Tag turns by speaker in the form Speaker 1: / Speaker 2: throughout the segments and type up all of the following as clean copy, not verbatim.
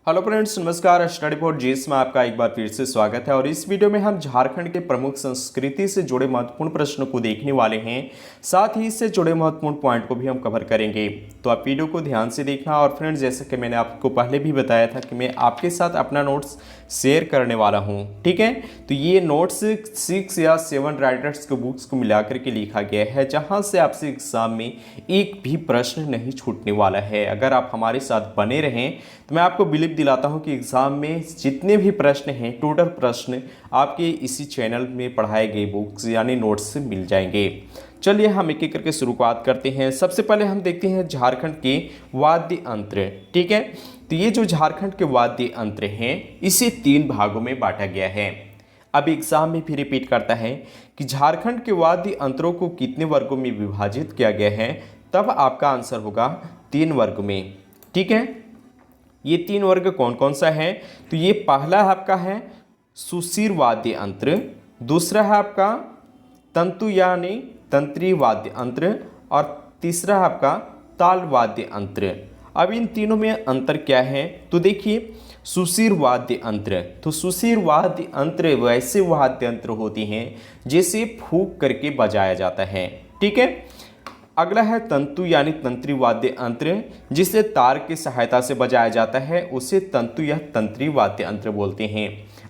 Speaker 1: Hello friends, नमस्कार। Study for GS में आपका एक बार फिर से स्वागत है। और इस वीडियो में हम झारखंड के प्रमुख संस्कृति से जुड़े महत्वपूर्ण प्रश्नों को देखने वाले हैं। साथ ही इससे जुड़े महत्वपूर्ण पॉइंट को भी हम कवर करेंगे, तो आप वीडियो को ध्यान से देखना। और फ्रेंड्स, जैसे कि मैंने आपको पहले भी बताया था कि मैं आपके साथ अपना नोट्स शेयर करने वाला हूँ, ठीक है। तो ये नोट्स 6 या 7 राइटर्स के बुक्स को मिलाकर के लिखा गया है, जहाँ से आपसे एग्जाम में एक भी प्रश्न नहीं छूटने वाला है। अगर आप हमारे साथ बने रहें तो मैं आपको बिलीव दिलाता हूं कि एग्ज़ाम में जितने भी प्रश्न हैं, टोटल प्रश्न आपके इसी चैनल में पढ़ाए गए बुक्स यानी नोट्स से मिल जाएंगे। चलिए हम एक एक करके शुरुआत करते हैं। सबसे पहले हम देखते हैं झारखंड के वाद्य यंत्र, ठीक है। तो ये जो झारखंड के वाद्य यंत्र हैं, इसे 3 भागों में बांटा गया है। अब एग्जाम में फिर रिपीट करता है कि झारखंड के वाद्य यंत्रों को कितने वर्गों में विभाजित किया गया है, तब आपका आंसर होगा 3 वर्ग में, ठीक है। ये 3 वर्ग कौन कौन सा है? तो ये पहला आपका है सुशिर वाद्य यंत्र, दूसरा है आपका तंतु यानी तंत्री वाद्य यंत्र, और तीसरा है आपका ताल वाद्य यंत्र। अब इन तीनों में अंतर क्या है? तो देखिए, सुशिर वाद्य यंत्र, तो सुशिर वाद्य यंत्र वैसे वाद्य यंत्र होते हैं जिसे फूंक करके बजाया जाता है, ठीक है। अगला है तंतु यानी तंत्री वाद्य यंत्र, जिसे तार की सहायता से बजाया जाता है, उसे तंतु या तंत्री वाद्य यंत्र बोलते हैं।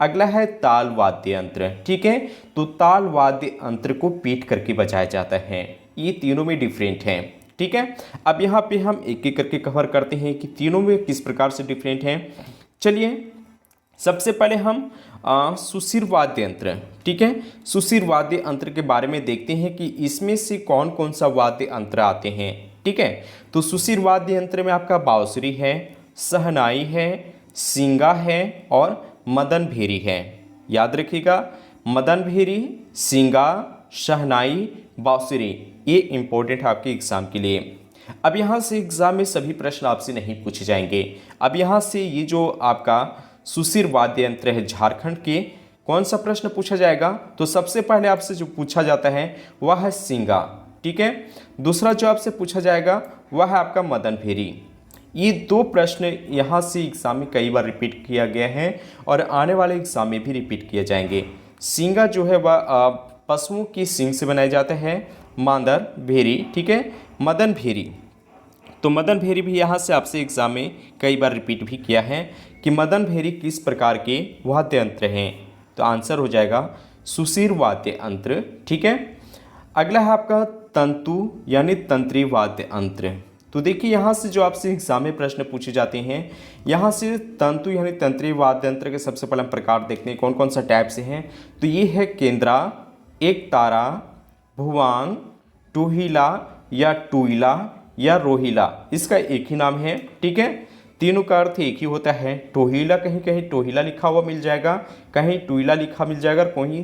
Speaker 1: अगला है ताल वाद्य यंत्र, ठीक है। तो ताल वाद्य यंत्र को पीट करके बजाया जाता है। ये तीनों में डिफरेंट हैं, ठीक है। अब यहाँ पे हम एक एक करके कवर करते हैं कि तीनों में किस प्रकार से डिफरेंट हैं। चलिए, सबसे पहले हम सुशिर वाद्य यंत्र, ठीक है, सुशिर वाद्य यंत्र के बारे में देखते हैं कि इसमें से कौन कौन सा वाद्य यंत्र आते हैं, ठीक है। तो सुशिर वाद्य यंत्र में आपका बांसुरी है, शहनाई है, सींगा है और मदन भेरी है। याद रखिएगा, मदन भेरी, सींगा, शहनाई, बांसुरी, ये इंपॉर्टेंट है आपके एग्जाम के लिए। अब यहाँ से एग्जाम में सभी प्रश्न आपसे नहीं पूछे जाएंगे। अब यहाँ से ये जो आपका सुशिर वाद्य यंत्र है झारखंड के, कौन सा प्रश्न पूछा जाएगा? तो सबसे पहले आपसे जो पूछा जाता है वह है सींगा, ठीक है। दूसरा जो आपसे पूछा जाएगा वह है आपका मदन भेरी। ये 2 प्रश्न यहाँ से एग्जाम में कई बार रिपीट किया गया है और आने वाले एग्जाम में भी रिपीट किए जाएंगे। सींगा जो है वह पशुओं की सींग से बनाया जाता है, मांदर भेरी, ठीक है, मदन भेरी। तो मदन भेरी भी यहाँ से आपसे एग्जाम में कई बार रिपीट भी किया है कि मदन भेरी किस प्रकार के वाद्य यंत्र हैं। तो आंसर हो जाएगा सुशिर वाद्य यंत्र, ठीक है। अगला है आपका तंतु यानी तंत्री वाद्य यंत्र। तो देखिए, यहाँ से जो आपसे एग्जाम में प्रश्न पूछे जाते हैं, यहाँ से तंतु यानी तंत्री वाद्य यंत्र के सबसे पहले हम प्रकार देखते हैं कौन कौन सा टाइप से हैं। तो ये है केंद्रा, एक तारा, भुवांग, टूहिला या टुइला या रोहिला, इसका एक ही नाम है, ठीक है। तीनों का अर्थ एक ही होता है। टोहिला कहीं कहीं टोहिला लिखा हुआ मिल जाएगा, कहीं टुइला लिखा मिल जाएगा, और कहीं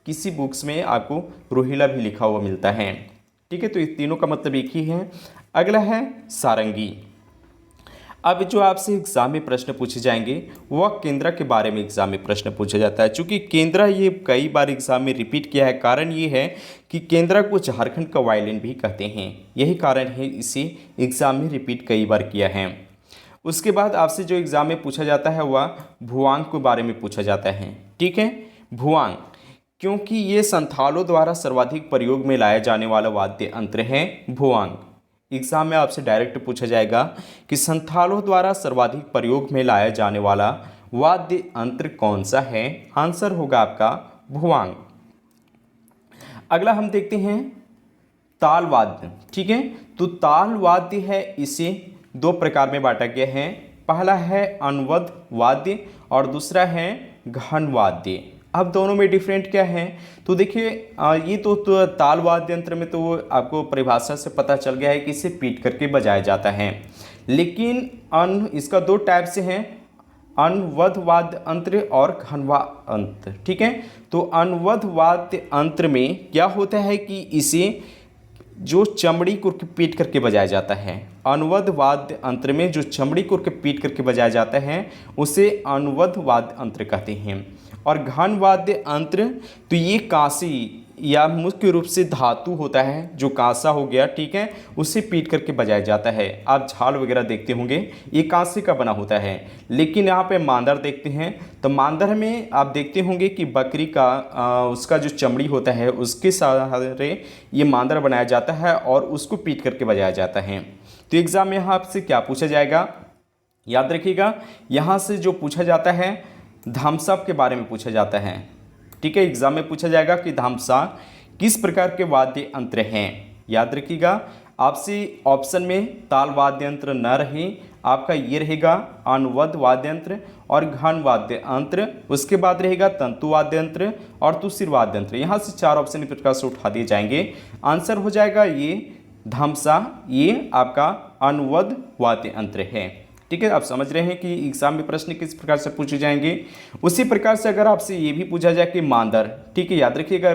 Speaker 1: किसी बुक्स में आपको रोहिला भी लिखा हुआ मिलता है, ठीक है। तो इस तीनों का मतलब एक ही है। अगला है सारंगी। अब जो आपसे एग्जाम में प्रश्न पूछे जाएंगे वह केंद्रा के बारे में एग्जाम में प्रश्न पूछा जाता है। चूँकि केंद्रा ये कई बार एग्जाम में रिपीट किया है, कारण ये है कि केंद्रा को झारखंड का वायलिन भी कहते हैं, यही कारण है इसे एग्जाम में रिपीट कई बार किया है। उसके बाद आपसे जो एग्जाम में पूछा जाता है वह भुवांग के बारे में पूछा जाता है, ठीक है। भुवांग, क्योंकि ये संथालों द्वारा सर्वाधिक प्रयोग में लाया जाने वाला वाद्य यंत्र है भुवांग। एग्जाम में आपसे डायरेक्ट पूछा जाएगा कि संथालों द्वारा सर्वाधिक प्रयोग में लाया जाने वाला वाद्य यंत्र कौन सा है? आंसर होगा आपका भुवांग। अगला हम देखते हैं ताल वाद्य, ठीक है। तो ताल वाद्य है, इसे 2 प्रकार में बांटा गया है। पहला है अनुवद वाद्य और दूसरा है घन वाद्य। अब दोनों में डिफरेंट क्या है? तो देखिए, ये तो ताल वाद्य यंत्र में तो आपको परिभाषा से पता चल गया है कि इसे पीट करके बजाया जाता है। लेकिन इसका 2 टाइप से हैं, अनुवद वाद्य यंत्र और घनवा यंत्र, ठीक है। तो अनुवद वाद्य यंत्र में क्या होता है कि इसे जो चमड़ी को पीट करके बजाया जाता है, अनुवद वाद्य यंत्र में जो चमड़ी को पीट करके बजाया जाता है उसे अनुवद वाद्य यंत्र कहते हैं। और घन वाद्य यंत्र, तो ये कांसी या मुख्य रूप से धातु होता है जो कांसा हो गया, ठीक है, उसे पीट करके बजाया जाता है। आप झाल वगैरह देखते होंगे, ये कांसे का बना होता है। लेकिन यहाँ पे मांदर देखते हैं तो मांदर में आप देखते होंगे कि बकरी का उसका जो चमड़ी होता है उसके सहारे ये मांदर बनाया जाता है और उसको पीट करके बजाया जाता है। तो एग्ज़ाम में यहाँ आपसे क्या पूछा जाएगा, याद रखिएगा, यहाँ से जो पूछा जाता है धामसा के बारे में पूछा जाता है, ठीक है। एग्जाम में पूछा जाएगा कि धामसा किस प्रकार के वाद्य यंत्र हैं। याद रखिएगा, आपसे ऑप्शन में ताल वाद्य यंत्र न रहे, आपका ये रहेगा अनुवद वाद्य यंत्र और घन वाद्य यंत्र, उसके बाद रहेगा तंतु वाद्य यंत्र और तुसिर वाद्य यंत्र। यहाँ से 4 ऑप्शन इस प्रकार से उठा दिए जाएंगे। आंसर हो जाएगा ये धामसा, ये आपका अनुवद वाद्य यंत्र है, ठीक है। आप समझ रहे हैं कि एग्जाम में प्रश्न किस प्रकार से पूछे जाएंगे। उसी प्रकार से अगर आपसे ये भी पूछा जाए कि मांदर, ठीक है, याद रखिएगा,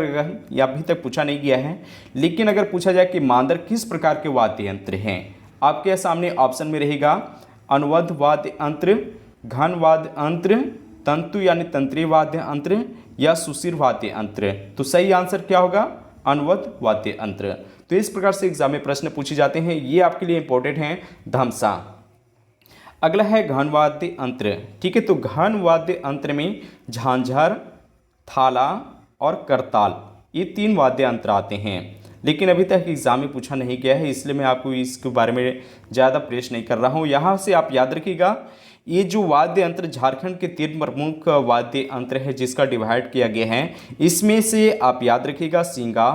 Speaker 1: ये अभी तक पूछा नहीं गया है, लेकिन अगर पूछा जाए कि मांदर किस प्रकार के वाद्य यंत्र हैं, आपके सामने ऑप्शन में रहेगा अनुवद वाद्य यंत्र, घन वाद्य यंत्र, तंतु यानी तंत्रीय वाद्य यंत्र या सुशिर वाद्य यंत्र। तो सही आंसर क्या होगा, अनुवद वाद्य यंत्र। तो इस प्रकार से एग्जाम में प्रश्न पूछे जाते हैं, ये आपके लिए इंपॉर्टेंट है धामसा। अगला है घन वाद्य यंत्र, ठीक है। तो घन वाद्य यंत्र में झांझर, थाला और करताल, ये 3 वाद्य यंत्र आते हैं, लेकिन अभी तक एग्जाम में पूछा नहीं गया है, इसलिए मैं आपको इसके बारे में ज़्यादा प्रेस नहीं कर रहा हूँ। यहाँ से आप याद रखिएगा, ये जो वाद्य यंत्र झारखंड के 3 प्रमुख वाद्य यंत्र है जिसका डिवाइड किया गया है, इसमें से आप याद रखिएगा सींगा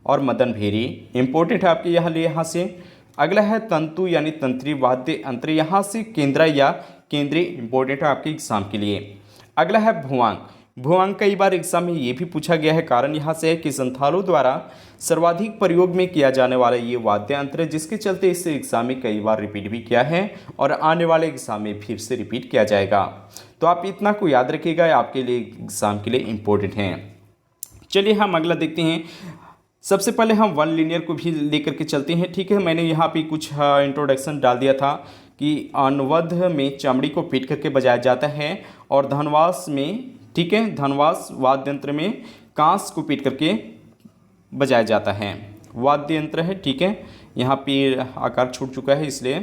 Speaker 1: और मदन भेरी इंपॉर्टेंट है आपके यहाँ से। अगला है तंतु यानी तंत्रीय वाद्य यंत्र, यहाँ से केंद्र या केंद्रीय इंपॉर्टेंट है आपके एग्जाम के लिए। अगला है भुआंग, भुआंग कई बार एग्जाम में ये भी पूछा गया है, कारण यहाँ से है कि संथालों द्वारा सर्वाधिक प्रयोग में किया जाने वाला ये वाद्य यंत्र है, जिसके चलते इसे एग्जाम में कई बार रिपीट भी किया है और आने वाले एग्जाम में फिर से रिपीट किया जाएगा। तो आप इतना को याद रखिएगा, आपके लिए एग्जाम के लिए इम्पोर्टेंट हैं। चलिए हम अगला देखते हैं। सबसे पहले हम वन लीनियर को भी लेकर के चलते हैं, ठीक है। मैंने यहाँ पे कुछ इंट्रोडक्शन डाल दिया था कि अनुवद में चमड़ी को पीट करके बजाया जाता है और धनवास में, ठीक है, धनवास वाद्य यंत्र में कांस को पीट करके बजाया जाता है, वाद्य यंत्र है, ठीक है। यहाँ पे आकार छूट चुका है इसलिए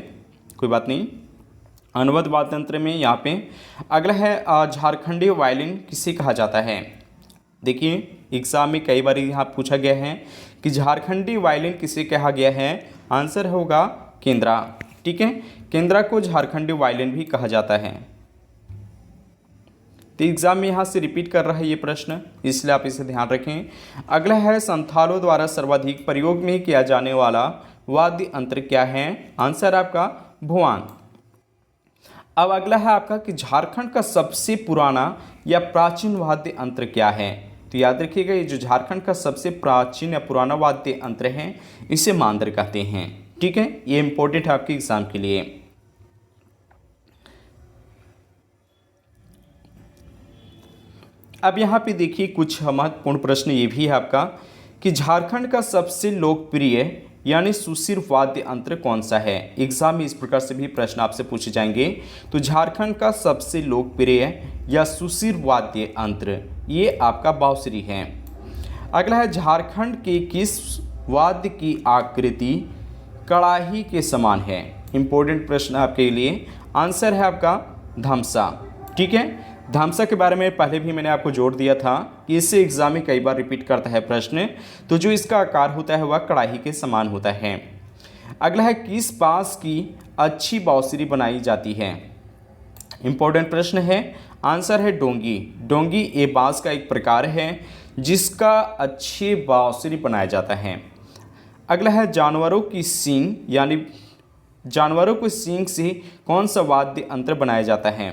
Speaker 1: कोई बात नहीं। अनुवद वाद्य यंत्र में यहाँ पे अगला है झारखंडी वायलिन किसे कहा जाता है। देखिए एग्जाम में कई बार यहाँ पूछा गया है कि झारखंडी वायलिन किसे कहा गया है, आंसर होगा केंद्रा, ठीक है। केंद्रा को झारखंडी वायलिन भी कहा जाता है। तो एग्जाम में यहाँ से रिपीट कर रहा है ये प्रश्न, इसलिए आप इसे ध्यान रखें। अगला है संथालों द्वारा सर्वाधिक प्रयोग में किया जाने वाला वाद्य यंत्र क्या है, आंसर आपका भुआंग। अब अगला है आपका कि झारखंड का सबसे पुराना या प्राचीन वाद्य यंत्र क्या है। तो याद रखिएगा, ये जो झारखंड का सबसे प्राचीन या पुराना वाद्य यंत्र है इसे मांदर कहते हैं, ठीक है। ये इंपॉर्टेंट है आपके एग्जाम के लिए। अब यहाँ पे देखिए कुछ महत्वपूर्ण प्रश्न ये भी है आपका कि झारखंड का सबसे लोकप्रिय यानी सुशिर वाद्य यंत्र कौन सा है। एग्जाम में इस प्रकार से भी प्रश्न आपसे पूछे जाएंगे। तो झारखंड का सबसे लोकप्रिय या सुशिर वाद्य यंत्र ये आपका बांसुरी है। अगला है झारखंड के किस वाद्य की आकृति कड़ाही के समान है। इंपॉर्टेंट प्रश्न आपके लिए, आंसर है आपका धमसा, ठीक है। धामसा के बारे में पहले भी मैंने आपको जोड़ दिया था कि इससे एग्जाम में कई बार रिपीट करता है प्रश्न। तो जो इसका आकार होता है वह कड़ाही के समान होता है। अगला है किस बांस की अच्छी बांसुरी बनाई जाती है। इंपॉर्टेंट प्रश्न है, आंसर है डोंगी। डोंगी ये बांस का एक प्रकार है जिसका अच्छी बांसुरी बनाया जाता है। अगला है जानवरों की सींग यानी जानवरों को सींग से कौन सा वाद्य यंत्र बनाया जाता है।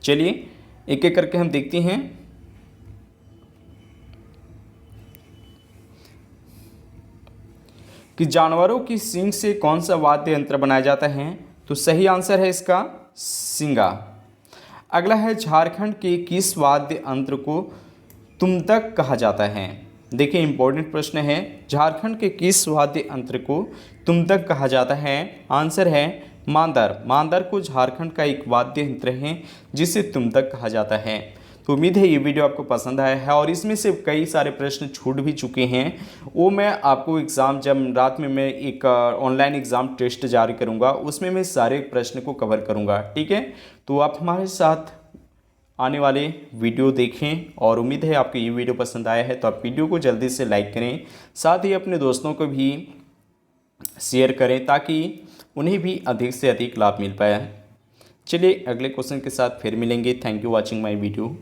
Speaker 1: चलिए एक एक करके हम देखते हैं। कि जानवरों की सींग से कौन सा वाद्य यंत्र बनाया जाता है। तो सही आंसर है इसका सींगा। अगला है झारखंड के किस वाद्य यंत्र को तुमतक कहा जाता है। देखिए इंपॉर्टेंट प्रश्न है, झारखंड के किस वाद्य यंत्र को तुमतक कहा जाता है। आंसर है मांदर। मांदर को झारखंड का एक वाद्य यंत्र है जिसे तुमतक कहा जाता है। तो उम्मीद है ये वीडियो आपको पसंद आया है और इसमें से कई सारे प्रश्न छूट भी चुके हैं, वो मैं आपको एग्ज़ाम जब रात में मैं एक ऑनलाइन एग्ज़ाम टेस्ट जारी करूँगा उसमें मैं सारे प्रश्न को कवर करूँगा। ठीक है, तो आप हमारे साथ आने वाले वीडियो देखें और उम्मीद है आपको ये वीडियो पसंद आया है तो आप वीडियो को जल्दी से लाइक करें, साथ ही अपने दोस्तों को भी शेयर करें ताकि उन्हें भी अधिक से अधिक लाभ मिल पाए। चलिए अगले क्वेश्चन के साथ फिर मिलेंगे। Thank you watching my video.